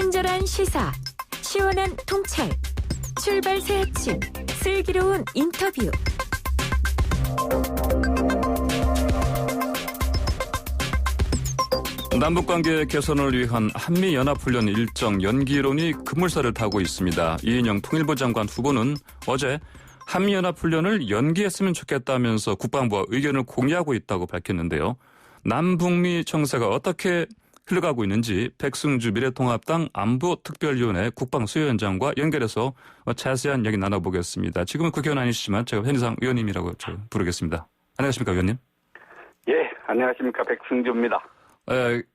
친절한 시사, 시원한 통찰, 출발 새 아침, 슬기로운 인터뷰. 남북관계 개선을 위한 한미연합훈련 일정 연기론이 급물살을 타고 있습니다. 이인영 통일부 장관 후보는 어제 한미연합훈련을 연기했으면 좋겠다면서 국방부와 의견을 공유하고 있다고 밝혔는데요. 남북미 정세가 어떻게 흘러가고 있는지 백승주 미래통합당 안보특별위원회 국방수요위원장과 연결해서 자세한 이야기 나눠보겠습니다. 지금은 국회의원 아니시지만 제가 편의상 의원님이라고 부르겠습니다. 안녕하십니까, 의원님? 예, 안녕하십니까, 백승주입니다.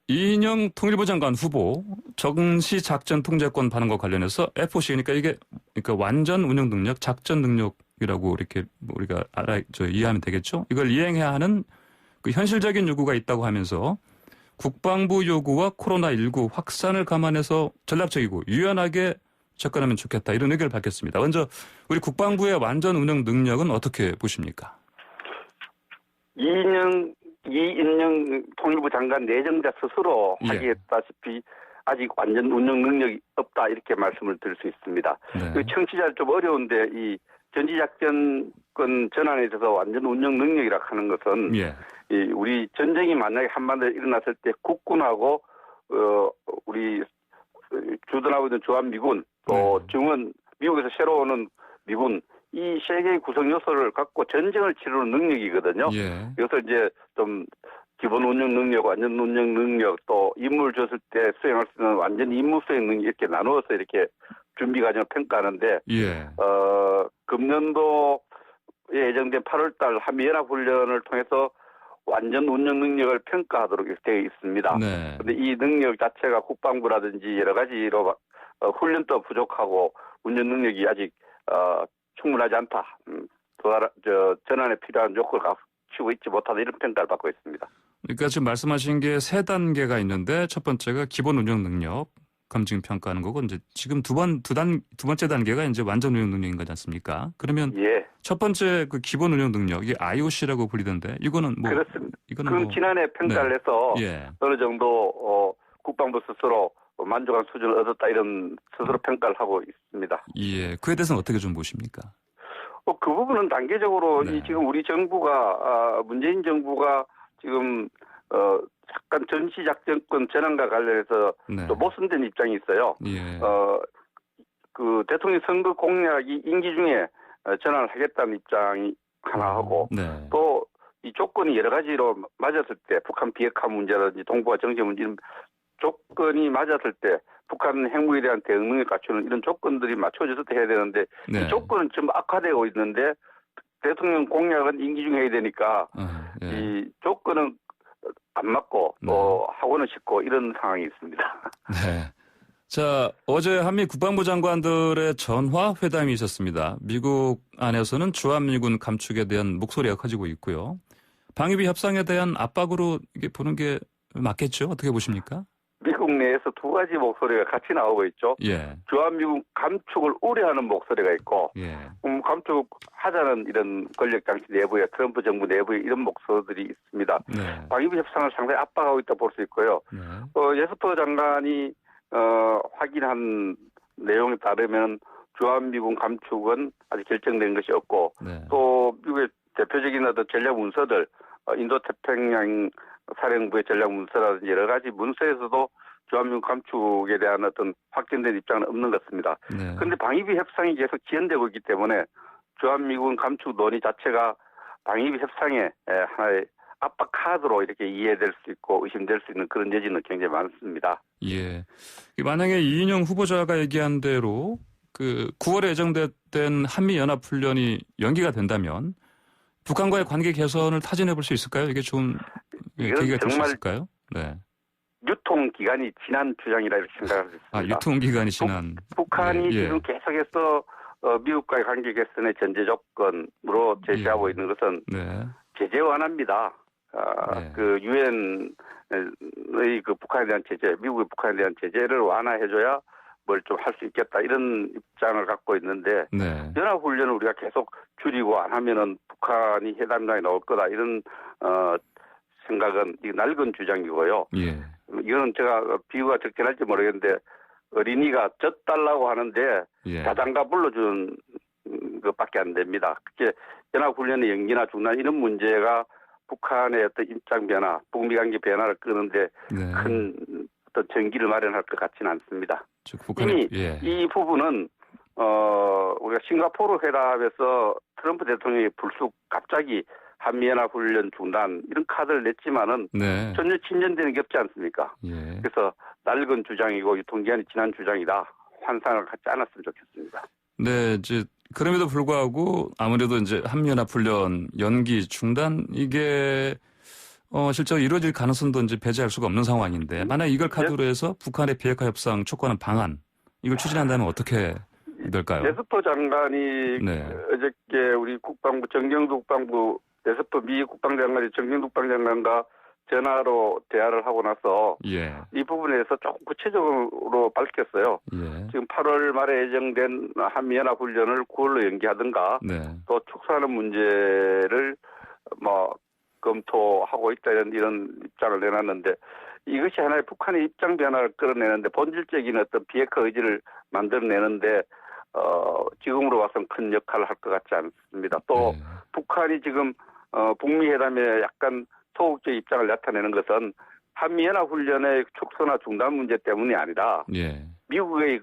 이인영 통일부 장관 후보 정시 작전 통제권 받는 것 관련해서 FOC니까 이게 그러니까 완전 운영 능력, 작전 능력이라고 이렇게 우리가 이해하면 되겠죠? 이걸 이행해야 하는 그 현실적인 요구가 있다고 하면서 국방부 요구와 코로나19 확산을 감안해서 전략적이고 유연하게 접근하면 좋겠다 이런 의견을 밝혔습니다. 먼저 우리 국방부의 완전 운영 능력은 어떻게 보십니까? 이인영 통일부 장관 내정자 스스로 하기했다시피 아직 완전 운영 능력이 없다 이렇게 말씀을 드릴 수 있습니다. 네. 청취자는 좀 어려운데 이 전지작전권 전환에 있어서 완전 운영 능력이라 하는 것은 이 우리 전쟁이 만약에 한반도에 일어났을 때 국군하고 우리 주둔하고 있는 주한미군 또 증원 미국에서 새로 오는 미군 이 세 개의 구성 요소를 갖고 전쟁을 치르는 능력이거든요. 그래서 이제 좀 기본 운영 능력, 완전 운영 능력, 또 임무를 줬을 때 수행할 수 있는 완전 임무 수행 능력 이렇게 나누어서 이렇게 준비 과정을 평가하는데 금년도에 예정된 8월달 한미연합훈련을 통해서 완전 운영 능력을 평가하도록 되어 있습니다. 그런데 이 능력 자체가 국방부라든지 여러 가지로 훈련도 부족하고 운영 능력이 아직 충분하지 않다. 전환에 필요한 요건을 갖추고 있지 못하다 이런 평가를 받고 있습니다. 그러니까 지금 말씀하신 게 세 단계가 있는데 첫 번째가 기본 운영 능력 검증 평가하는 거고 이제 지금 두 번째 단계가 이제 완전 운영 능력인 거지 않습니까? 그러면 첫 번째 그 기본 운영 능력 이게 IOC라고 불리던데 이거는 뭐 그렇습니다. 이거는 그럼 지난해 평가를 해서 어느 정도 국방부 스스로 만족한 수준을 얻었다 이런 스스로 평가를 하고 있습니다. 그에 대해서는 어떻게 좀 보십니까? 그 부분은 단계적으로 지금 우리 정부가 문재인 정부가 지금 약간 전시작전권 전환과 관련해서 또 모순된 입장이 있어요. 그 대통령 선거 공약이 임기 중에 전환을 하겠다는 입장이 하나 하고 또 이 조건이 여러 가지로 맞았을 때 북한 비핵화 문제라든지 동북아 정세 문제 이런 조건이 맞았을 때 북한 핵무기에 대한 대응 능력 갖추는 이런 조건들이 맞춰져서 해야 되는데 이 조건은 좀 악화되고 있는데 대통령 공약은 임기 중에 해야 되니까 이 조건은 안 맞고 또 하고는 싶고 이런 상황이 있습니다. 자, 어제 한미 국방부 장관들의 전화 회담이 있었습니다. 미국 안에서는 주한미군 감축에 대한 목소리가 커지고 있고요. 방위비 협상에 대한 압박으로 이게 보는 게 맞겠죠? 어떻게 보십니까? 미국 내에서 두 가지 목소리가 같이 나오고 있죠. 주한미군 감축을 우려하는 목소리가 있고 감축하자는 이런 권력장치 내부에 트럼프 정부 내부에 이런 목소리들이 있습니다. 방위비 협상을 상당히 압박하고 있다 볼 수 있고요. 예스퍼 장관이 확인한 내용에 따르면 주한미군 감축은 아직 결정된 것이 없고 또 미국의 대표적인 어떤 전략 문서들 인도태평양 사령부의 전략 문서라든지 여러 가지 문서에서도 주한미군 감축에 대한 어떤 확정된 입장은 없는 것 같습니다. 그런데 방위비 협상이 계속 지연되고 있기 때문에 주한미군 감축 논의 자체가 방위비 협상의 하나의 압박 카드로 이렇게 이해될 수 있고 의심될 수 있는 그런 여지는 굉장히 많습니다. 만약에 이인영 후보자가 얘기한 대로 그 9월에 예정된 한미연합훈련이 연기가 된다면 북한과의 관계 개선을 타진해 볼 수 있을까요? 이게 좀 계기가 될 수 있을까요? 유통기간이 지난 주장이라 이렇게 생각할 수 있습니다. 유통기간이 지난. 북한이 지금 계속해서 미국과의 관계 개선의 전제 조건으로 제시하고 있는 것은 제재 완화입니다. 그 유엔의 그 북한에 대한 제재, 미국의 북한에 대한 제재를 완화해줘야 뭘 좀 할 수 있겠다 이런 입장을 갖고 있는데 연합훈련을 우리가 계속 줄이고 안 하면은 북한이 해담장에 나올 거다 이런 생각은 이 낡은 주장이고요. 이거는 제가 비유가 적절할지 모르겠는데 어린이가 젖달라고 하는데 예. 자장가 불러준 것밖에 안 됩니다. 그게 연합훈련의 연기나 중단 이런 문제가 북한의 어떤 입장 변화, 북미 관계 변화를 끄는데 네. 큰 어떤 전기를 마련할 것 같지는 않습니다. 북한이, 이미 이 부분은 우리가 싱가포르 회담에서 트럼프 대통령이 불쑥 갑자기 한미연합훈련 중단 이런 카드를 냈지만은 네. 전혀 진전되는 게 없지 않습니까? 예. 그래서 낡은 주장이고 유통기한이 지난 주장이다. 환상을 갖지 않았으면 좋겠습니다. 네, 이제 그럼에도 불구하고 아무래도 이제 한미연합훈련 연기 중단 이게 실제로 이루어질 가능성도 이제 배제할 수가 없는 상황인데 만약 이걸 카드로 해서 북한의 비핵화 협상 촉구하는 방안 이걸 추진한다면 어떻게 될까요? 네스퍼 장관이 네. 어저께 우리 국방부 정경두 국방부 네스퍼 미 국방장관이 정경두 국방장관과 전화로 대화를 하고 나서 예. 이 부분에서 조금 구체적으로 밝혔어요. 예. 지금 8월 말에 예정된 한미연합훈련을 9월로 연기하든가 네. 또 축소하는 문제를 검토하고 있다는 이런 입장을 내놨는데 이것이 하나의 북한의 입장 변화를 끌어내는데 본질적인 어떤 비핵화 의지를 만들어내는데 지금으로 봐서는 큰 역할을 할 것 같지 않습니다. 또 북한이 지금 북미 회담에 약간 소극적 입장을 나타내는 것은 한미연합훈련의 축소나 중단 문제 때문이 아니라 예. 미국의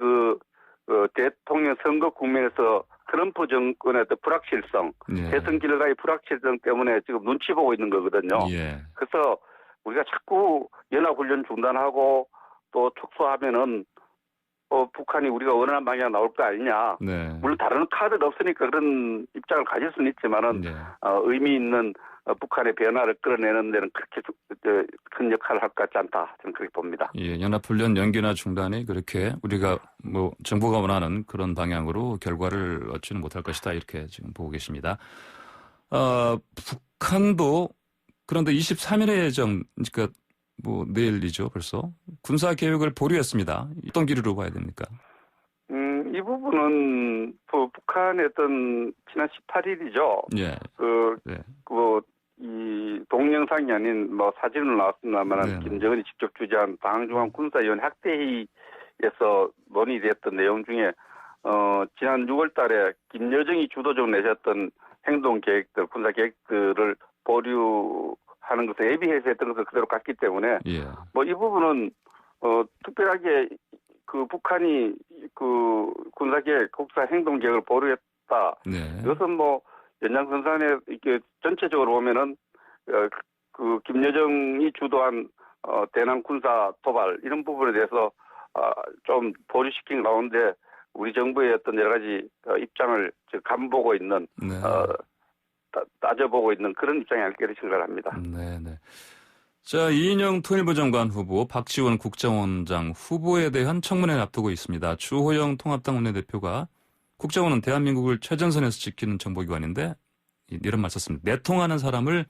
대통령 선거 국면에서 트럼프 정권의 불확실성, 예. 대선 결과의 불확실성 때문에 지금 눈치 보고 있는 거거든요. 예. 그래서 우리가 자꾸 연합훈련 중단하고 또 축소하면은 북한이 우리가 원하는 방향 나올 거 아니냐. 네. 물론 다른 카드가 없으니까 그런 입장을 가질 수는 있지만은 네. 의미 있는 북한의 변화를 끌어내는 데는 그렇게 큰 역할을 할 것 같지 않다. 저는 그렇게 봅니다. 예, 연합훈련 연기나 중단이 그렇게 우리가 정부가 원하는 그런 방향으로 결과를 얻지는 못할 것이다. 이렇게 지금 보고 계십니다. 북한도 그런데 23일에 예정, 그러니까 내일이죠, 벌써. 군사 계획을 보류했습니다. 어떤 길이로 봐야 됩니까? 이 부분은 북한의 어떤 지난 18일이죠. 예. 이 동영상이 아닌 사진으로 나왔습니다만 김정은이 직접 주재한 당중앙 군사위원 학대회의에서 논의됐던 내용 중에 지난 6월달에 김여정이 주도적으로 내셨던 행동 계획들, 군사 계획들을 보류하는 것을 예비해서 했던 것을 그대로 갔기 때문에 예. 이 부분은 특별하게 북한이 군사계획, 국사행동계획을 보류했다. 네. 이것은 연장선상에 이렇게 전체적으로 보면은 김여정이 주도한 대남 군사 도발 이런 부분에 대해서 좀 보류시킨 가운데 우리 정부의 어떤 여러 가지 입장을 간보고 있는 네. 따져보고 있는 그런 입장이 아닐까 생각을 합니다. 네. 자, 이인영 통일부 장관 후보, 박지원 국정원장 후보에 대한 청문회를 앞두고 있습니다. 주호영 통합당 원내대표가 국정원은 대한민국을 최전선에서 지키는 정보기관인데 이런 말 썼습니다. 내통하는 사람을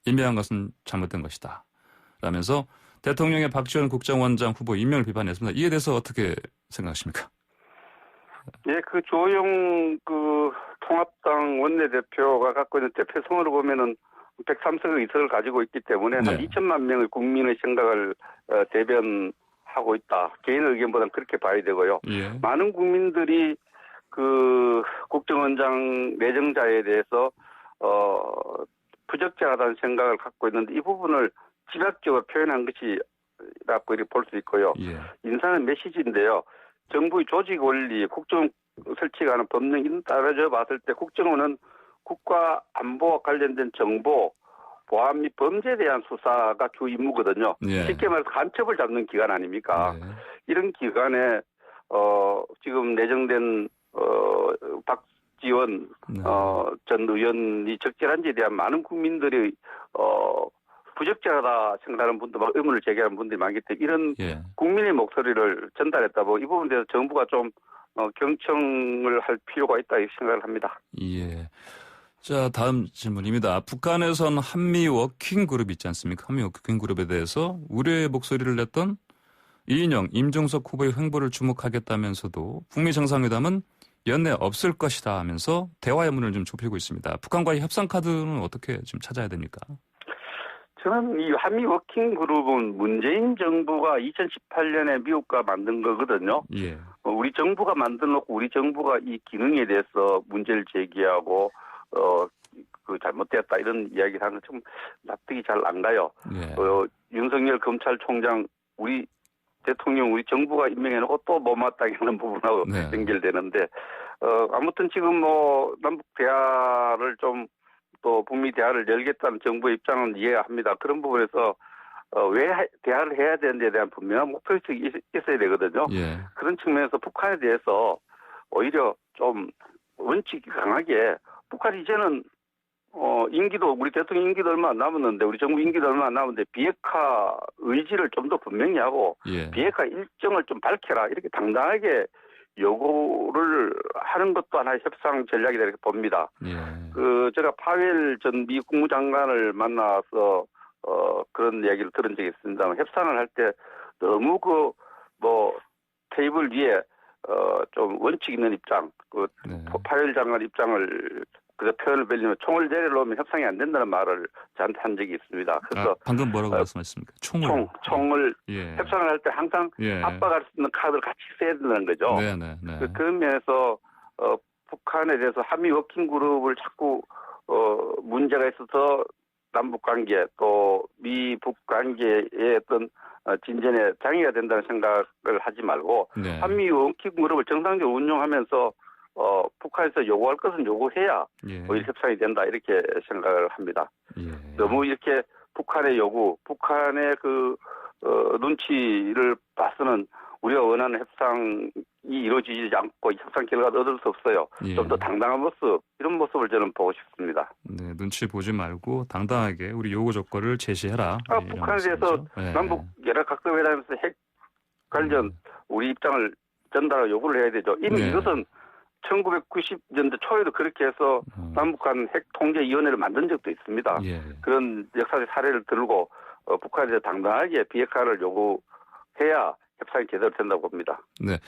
임명한 것은 잘못된 것이다. 라면서 대통령의 박지원 국정원장 후보 임명을 비판했습니다. 이에 대해서 어떻게 생각하십니까? 예, 주호영 통합당 원내대표가 갖고 있는 대표성으로 보면은 103석의 의석을 가지고 있기 때문에 한 2천만 명의 국민의 생각을 대변하고 있다. 개인 의견보다는 그렇게 봐야 되고요. 예. 많은 국민들이 국정원장 내정자에 대해서 부적절하다는 생각을 갖고 있는데 이 부분을 지략적으로 표현한 것이라고 볼 수 있고요. 예. 인사는 메시지인데요. 정부의 조직 원리, 국정 설치가 하는 법령 이런 따라져 봤을 때 국정원은 국가 안보와 관련된 정보, 보안 및 범죄에 대한 수사가 주 임무거든요. 예. 쉽게 말해서 간첩을 잡는 기관 아닙니까? 네. 이런 기관에 지금 내정된 박지원 전 의원이 적절한지에 대한 많은 국민들이 부적절하다 생각하는 분들, 의문을 제기하는 분들이 많기 때문에 이런 국민의 목소리를 전달했다고 이 부분에 대해서 정부가 좀 경청을 할 필요가 있다 이 생각을 합니다. 예. 자, 다음 질문입니다. 북한에선 한미 워킹 그룹이 있지 않습니까? 한미 워킹 그룹에 대해서 우려의 목소리를 냈던 이인영, 임종석 후보의 횡보를 주목하겠다면서도 북미 정상회담은 연내 없을 것이다 하면서 대화의 문을 좀 좁히고 있습니다. 북한과의 협상 카드는 어떻게 좀 찾아야 됩니까? 저는 이 한미 워킹 그룹은 문재인 정부가 2018년에 미국과 만든 거거든요. 예. 우리 정부가 만들어놓고 우리 정부가 이 기능에 대해서 문제를 제기하고 그 잘못됐다 이런 이야기를 하는 좀 납득이 잘 안 가요. 예. 윤석열 검찰총장 우리 대통령 우리 정부가 임명해놓고 또 못마땅해 하는 부분하고 네. 연결되는데 아무튼 지금 뭐 남북 대화를 좀 또 북미 대화를 열겠다는 정부의 입장은 이해합니다. 그런 부분에서 왜 대화를 해야 되는지에 대한 분명한 목표의식이 있어야 되거든요. 예. 그런 측면에서 북한에 대해서 오히려 좀 원칙이 강하게 북한이 이제는 임기도 우리 대통령 임기도 얼마 안 남았는데 우리 정부 임기도 얼마 안 남았는데 비핵화 의지를 좀 더 분명히 하고 예. 비핵화 일정을 좀 밝혀라 이렇게 당당하게 요구를 하는 것도 하나의 협상 전략이다 이렇게 봅니다. 예. 제가 파웰 전 미 국무장관을 만나서 그런 이야기를 들은 적이 있습니다만 협상을 할 때 너무 테이블 위에 좀 원칙 있는 입장, 네. 파웰 장관 입장을 그래서 표현을 빌리면 총을 내려놓으면 협상이 안 된다는 말을 저한테 한 적이 있습니다. 그래서 방금 뭐라고 말씀하셨습니까? 총을 예. 협상을 할 때 항상 예. 압박할 수 있는 카드를 같이 써야 된다는 거죠. 네. 그런 면에서 북한에 대해서 한미 워킹 그룹을 자꾸 문제가 있어서 남북 관계 또 미북 관계의 어떤 진전에 장애가 된다는 생각을 하지 말고 네. 한미 워킹 그룹을 정상적으로 운영하면서 북한에서 요구할 것은 요구해야 예. 오히려 협상이 된다 이렇게 생각을 합니다. 예. 너무 이렇게 북한의 요구, 북한의 눈치를 봐서는 우리가 원하는 협상이 이루어지지 않고 협상 결과도 얻을 수 없어요. 예. 좀 더 당당한 모습, 이런 모습을 저는 보고 싶습니다. 네, 눈치 보지 말고 당당하게 우리 요구 조건을 제시해라. 북한에 대해서 남북 여러 각도회담에서 핵 관련 우리 입장을 전달하고 요구를 해야 되죠. 이미 이것은 1990년대 초에도 그렇게 해서 남북한 핵통제위원회를 만든 적도 있습니다. 예. 그런 역사적 사례를 들고 북한에 대해서 당당하게 비핵화를 요구해야 협상이 제대로 된다고 봅니다. 네.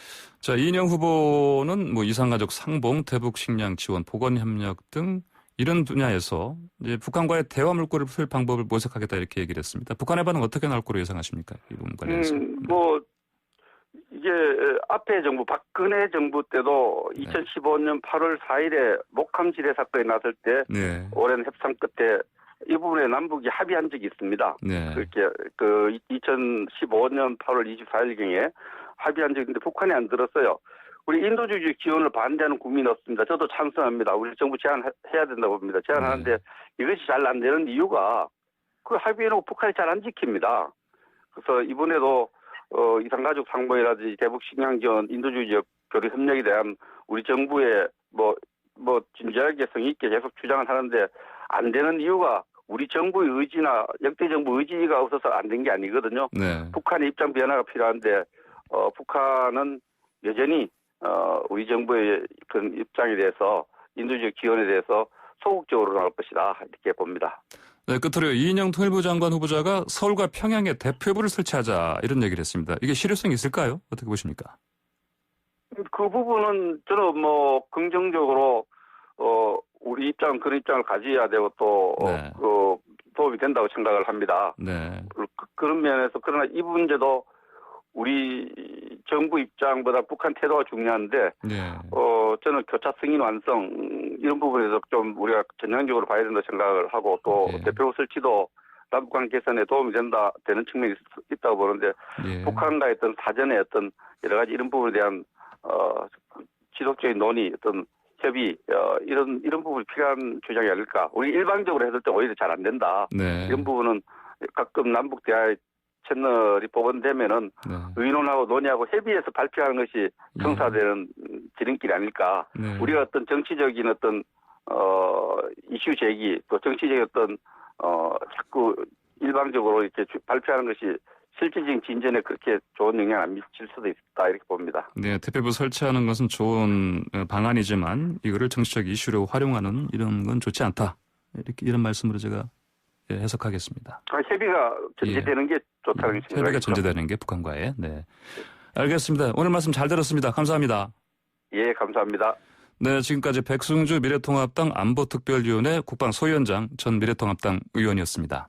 자, 이인영 후보는 이산가족 상봉, 대북 식량 지원, 보건 협력 등 이런 분야에서 이제 북한과의 대화 물꼬를 풀 방법을 모색하겠다 이렇게 얘기를 했습니다. 북한의 반응 어떻게 나올 거로 예상하십니까? 이 부분 관련해서. 이게 앞에 정부 박근혜 정부 때도 2015년 8월 4일에 목함 지뢰 사건이 났을 때 오랜 협상 끝에 이 부분에 남북이 합의한 적이 있습니다. 네. 그렇게 2015년 8월 24일경에 합의한 적이 있는데 북한이 안 들었어요. 우리 인도주의 지원을 반대하는 국민이 없습니다. 저도 찬성합니다. 우리 정부 제안해야 된다고 봅니다. 제안하는데 이것이 잘 안 되는 이유가 그 합의해놓고 북한이 잘 안 지킵니다. 그래서 이번에도 이산가족 상봉이라든지 대북 식량 지원, 인도주의적 교류 협력에 대한 우리 정부의 진지하게 성의 있게 계속 주장을 하는데 안 되는 이유가 우리 정부의 의지나 역대 정부 의지가 없어서 안 된 게 아니거든요. 네. 북한의 입장 변화가 필요한데 북한은 여전히 우리 정부의 그런 입장에 대해서 인도주의 지원에 대해서 소극적으로 나올 것이다 이렇게 봅니다. 네, 끝으로 이인영 통일부 장관 후보자가 서울과 평양에 대표부를 설치하자 이런 얘기를 했습니다. 이게 실효성이 있을까요? 어떻게 보십니까? 그 부분은 저는 긍정적으로 우리 입장 그런 입장을 가져야 되고 또 도움이 된다고 생각을 합니다. 네. 그런 면에서 그러나 이 문제도 우리 정부 입장보다 북한 태도가 중요한데 저는 교차 승인 완성 이런 부분에서 좀 우리가 전향적으로 봐야 된다 생각을 하고 또 대표부 설치도 남북관 개선에 도움이 되는 측면이 있다고 보는데 북한과의 어떤 사전에 어떤 여러 가지 이런 부분에 대한 지속적인 논의 어떤 협의 이런 부분이 필요한 주장이 아닐까. 우리 일방적으로 했을 때 오히려 잘 안 된다. 이런 부분은 가끔 남북 대화의 채널이 복원되면은 의논하고 논의하고 협의해서 발표하는 것이 성사되는 지름길이 아닐까. 우리가 어떤 정치적인 어떤 이슈 제기 또 정치적인 어떤 자꾸 일방적으로 이렇게 발표하는 것이 실질적인 진전에 그렇게 좋은 영향을 안 미칠 수도 있다 이렇게 봅니다. 네, 대표부 설치하는 것은 좋은 방안이지만 이거를 정치적 이슈로 활용하는 이런 건 좋지 않다. 이런 말씀으로 제가 해석하겠습니다. 협의가 전제되는 게 좋다는 생각이죠. 협의가 전제되는 게 북한과의. 네, 알겠습니다. 오늘 말씀 잘 들었습니다. 감사합니다. 예, 감사합니다. 네, 지금까지 백승주 미래통합당 안보특별위원회 국방소위원장 전 미래통합당 의원이었습니다.